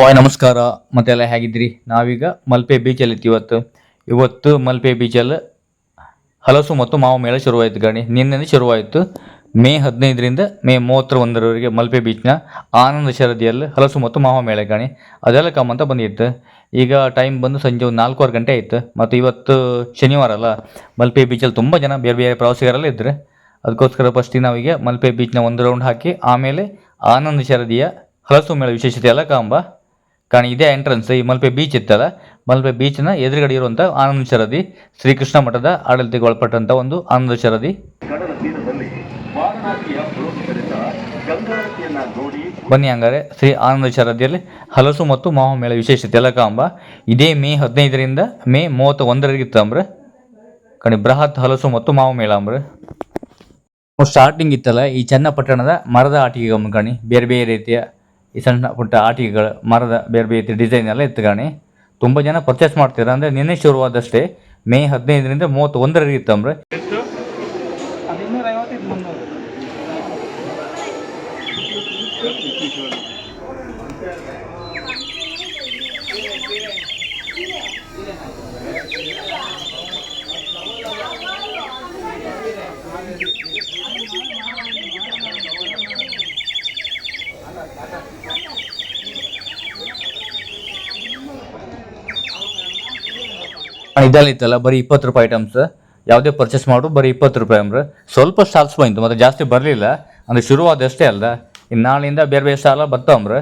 Hi ನಮಸ್ಕಾರ ಮತ್ತೆಲ್ಲ ಹೇಗಿದ್ರಿ. ನಾವೀಗ ಮಲ್ಪೆ ಬೀಚಲ್ಲಿ ಇತ್ತು ಇವತ್ತು ಮಲ್ಪೆ ಬೀಚಲ್ಲಿ ಹಲಸು ಮತ್ತು ಮಾವು ಮೇಳ ಶುರುವಾಯಿತು ಗಣಿ. ನಿನ್ನೆ ಶುರುವಾಯಿತು. ಮೇ 15ರಿಂದ ಮೇ 31ರವರೆಗೆ ಮಲ್ಪೆ ಬೀಚ್ನ ಆನಂದ ಶರದಿಯಲ್ಲಿ ಹಲಸು ಮತ್ತು ಮಾವು ಮೇಳ ಗಣಿ. ಅದೆಲ್ಲ ಕಮ್ಮಂತ ಬಂದಿತ್ತು. ಈಗ ಟೈಮ್ ಬಂದು ಸಂಜೆ ಒಂದು 4:15 ಗಂಟೆ ಆಯಿತು. ಮತ್ತು ಇವತ್ತು ಶನಿವಾರ ಅಲ್ಲ, ಮಲ್ಪೆ ಬೀಚಲ್ಲಿ ತುಂಬ ಜನ ಬೇರೆ ಬೇರೆ ಪ್ರವಾಸಿಗರೆಲ್ಲ ಇದ್ದರು. ಅದಕ್ಕೋಸ್ಕರ ಫಸ್ಟಿಗೆ ನಾವೀಗ ಮಲ್ಪೆ ಬೀಚ್ನ ಒಂದು ರೌಂಡ್ ಹಾಕಿ ಆಮೇಲೆ ಆನಂದ ಶರದಿಯ ಹಲಸು ಮೇಳ ವಿಶೇಷತೆ ಎಲ್ಲ ಕಾಂಬ ಕಾರಣ ಇದೇ ಎಂಟ್ರೆನ್ಸ್. ಈ ಮಲ್ಪೆ ಬೀಚ್ ಇತ್ತಲ್ಲ, ಮಲ್ಪೆ ಬೀಚ್ನ ಎದುರುಗಡೆ ಇರುವಂಥ ಆನಂದ ಶರದಿ ಶ್ರೀಕೃಷ್ಣ ಮಠದ ಆಡಳಿತಕ್ಕೆ ಒಳಪಟ್ಟಂಥ ಒಂದು ಆನಂದ ಶರದಿ. ಬನ್ನಿ ಹಂಗಾರೆ ಶ್ರೀ ಆನಂದ ಶರದಿಯಲ್ಲಿ ಹಲಸು ಮತ್ತು ಮಾವು ಮೇಳ ವಿಶೇಷತೆ ಎಲ್ಲ ಕಾಂಬ ಇದೇ ಮೇ 15ರಿಂದ ಮೇ 31ರವರೆಗೆ ಇತ್ತು ಅಂಬ್ರೆ ಕಣಿ. ಬೃಹತ್ ಹಲಸು ಮತ್ತು ಮಾವು ಮೇಳ ಅಂಬ್ರೆ ಸ್ಟಾರ್ಟಿಂಗ್ ಇತ್ತಲ್ಲ, ಈ ಚನ್ನಪಟ್ಟಣದ ಮರದ ಆಟಿಕೆ ಕಣಿ. ಬೇರೆ ಬೇರೆ ರೀತಿಯ ಈ ಸಣ್ಣ ಪುಟ್ಟ ಆಟಿಕೆಗಳು ಮರದ ಬೇರೆ ಬೇರೆ ಡಿಸೈನ್ ಎಲ್ಲ ಇತ್ತು ಗಾಣಿ. ತುಂಬ ಜನ ಪರ್ಚೇಸ್ ಮಾಡ್ತಾರೆ. ಅಂದರೆ ನಿನ್ನೆ ಶುರುವಾದಷ್ಟೇ ಮೇ 15ರಿಂದ 31ರವರೆಗೆ ಇತ್ತು ಅಂದ್ರೆ. ಇದೆಲ್ಲ ಇತ್ತಲ್ಲ ಬರೀ 20 ರೂಪಾಯಿ ಐಟಮ್ಸ್. ಯಾವುದೇ ಪರ್ಚೇಸ್ ಮಾಡು ಬರೀ 20 ರೂಪಾಯಿ ಅಂದ್ರೆ. ಸ್ವಲ್ಪ ಸ್ಟಾಲ್ಸ್ ಬಂತು ಮತ್ತು ಜಾಸ್ತಿ ಬರಲಿಲ್ಲ. ಅಂದರೆ ಶುರುವಾದಷ್ಟೇ ಅಲ್ಲ, ಇನ್ನು ನಾಳೆಯಿಂದ ಬೇರೆ ಬೇರೆ ಸ್ಟಾಲ ಬರ್ತಾವಂಬ್ರೆ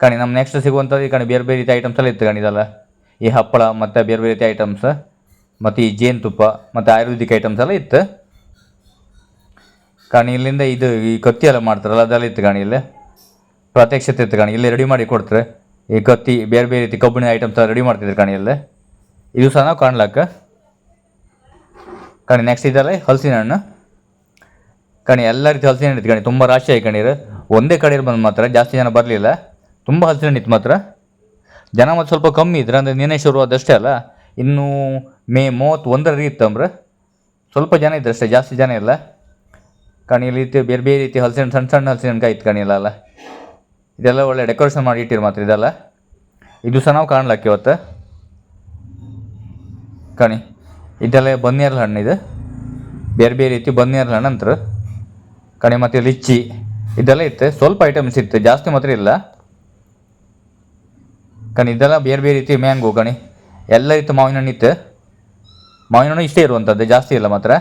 ಕಣಿ. ನಮ್ಮ ನೆಕ್ಸ್ಟ್ ಸಿಗುವಂಥದ್ದು ಈ ಕಣಿ ಬೇರೆ ಬೇರೆ ರೀತಿ ಐಟಮ್ಸ್ ಎಲ್ಲ ಇತ್ತು ಕಣಿ. ಇದೆಲ್ಲ ಈ ಹಪ್ಪಳ ಮತ್ತು ಬೇರೆ ಬೇರೆ ರೀತಿ ಐಟಮ್ಸ್ ಮತ್ತು ಈ ಜೇನುತುಪ್ಪ ಮತ್ತು ಆಯುರ್ವೇದಿಕ್ ಐಟಮ್ಸ್ ಎಲ್ಲ ಇತ್ತು ಕಣಿ. ಇಲ್ಲಿಂದ ಇದು ಈ ಕತ್ತಿ ಎಲ್ಲ ಮಾಡ್ತಾರಲ್ಲ ಅದೆಲ್ಲ ಇತ್ತು ಕಣಿ. ಇಲ್ಲಿ ಪ್ರತ್ಯಕ್ಷತೆ ಇತ್ತು ಕಣಿ. ಇಲ್ಲಿ ರೆಡಿ ಮಾಡಿ ಕೊಡ್ತಾರೆ ಈ ಕತ್ತಿ. ಬೇರೆ ಬೇರೆ ರೀತಿ ಕಬ್ಬಿಣ ಐಟಮ್ಸ್ ಎಲ್ಲ ರೆಡಿ ಮಾಡ್ತಿದ್ರು ಕಣಿ. ಇಲ್ಲಿ ಇದು ಸಹ ನಾವು ಕಾಣ್ಲಕ್ಕ ಕಣಿ. ನೆಕ್ಸ್ಟ್ ಇದೆಲ್ಲ ಹಲಸಿನ ಹಣ್ಣು ಕಣಿ. ಎಲ್ಲ ರೀತಿ ಹಲಸಿನ ಹಣ್ಣು ಇತ್ತು ಕಣಿ. ತುಂಬ ರಾಶಿ ಆಗಿ ಕಣೀರು. ಒಂದೇ ಕಡೆ ಬಂದು ಮಾತ್ರ ಜಾಸ್ತಿ ಜನ ಬರಲಿಲ್ಲ. ತುಂಬ ಹಲಸಿನ ಹಣ್ಣು ಇತ್ತು ಮಾತ್ರ. ಜನ ಮತ್ತು ಸ್ವಲ್ಪ ಕಮ್ಮಿ ಇದ್ರೆ. ಅಂದರೆ ನಿನ್ನೆ ಶುರುವಾದಷ್ಟೇ ಅಲ್ಲ, ಇನ್ನೂ ಮೇ 31ರವರೆಗೆ ಇತ್ತು ಅಂದ್ರೆ ಸ್ವಲ್ಪ ಜನ ಇದ್ರು ಅಷ್ಟೇ, ಜಾಸ್ತಿ ಜನ ಇಲ್ಲ ಕಣಿ. ಇಲ್ಲಿ ರೀತಿ ಬೇರೆ ಬೇರೆ ರೀತಿ ಹಲಸಿನ ಸಣ್ಣ ಸಣ್ಣ ಹಲಸಿನ ಹಣ್ಣು ಇತ್ತು ಕಣಿ. ಇಲ್ಲ ಇದೆಲ್ಲ ಒಳ್ಳೆ ಡೆಕೋರೇಷನ್ ಮಾಡಿ ಇಟ್ಟಿರು ಮಾತ್ರ ಇದೆಲ್ಲ. ಇದು ಸಹ ನಾವು ಕಾಣ್ಲಕ್ಕೆ ಇವತ್ತು ಕಣಿ. ಇದೆಲ್ಲ ಬನ್ನೇರಳ ಹಣ್ಣು. ಇದು ಬೇರೆ ಬೇರೆ ರೀತಿ ಬನ್ನೇರಳ ಹಣ್ಣು ಅಂತಾರೆ ಕಣಿ. ಮತ್ತು ಲಿಚ್ಚಿ ಇದೆಲ್ಲ ಇತ್ತು. ಸ್ವಲ್ಪ ಐಟಮ್ಸ್ ಇತ್ತು, ಜಾಸ್ತಿ ಮಾತ್ರ ಇಲ್ಲ ಕಣಿ. ಇದೆಲ್ಲ ಬೇರೆ ಬೇರೆ ರೀತಿ ಮ್ಯಾಂಗೋ ಕಣಿ. ಎಲ್ಲ ರೀತಿ ಮಾವಿನ ಹಣ್ಣು ಇತ್ತು. ಮಾವಿನ ಹಣ್ಣು ಇಷ್ಟೇ ಇರುವಂಥದ್ದು, ಜಾಸ್ತಿ ಇಲ್ಲ ಮಾತ್ರ.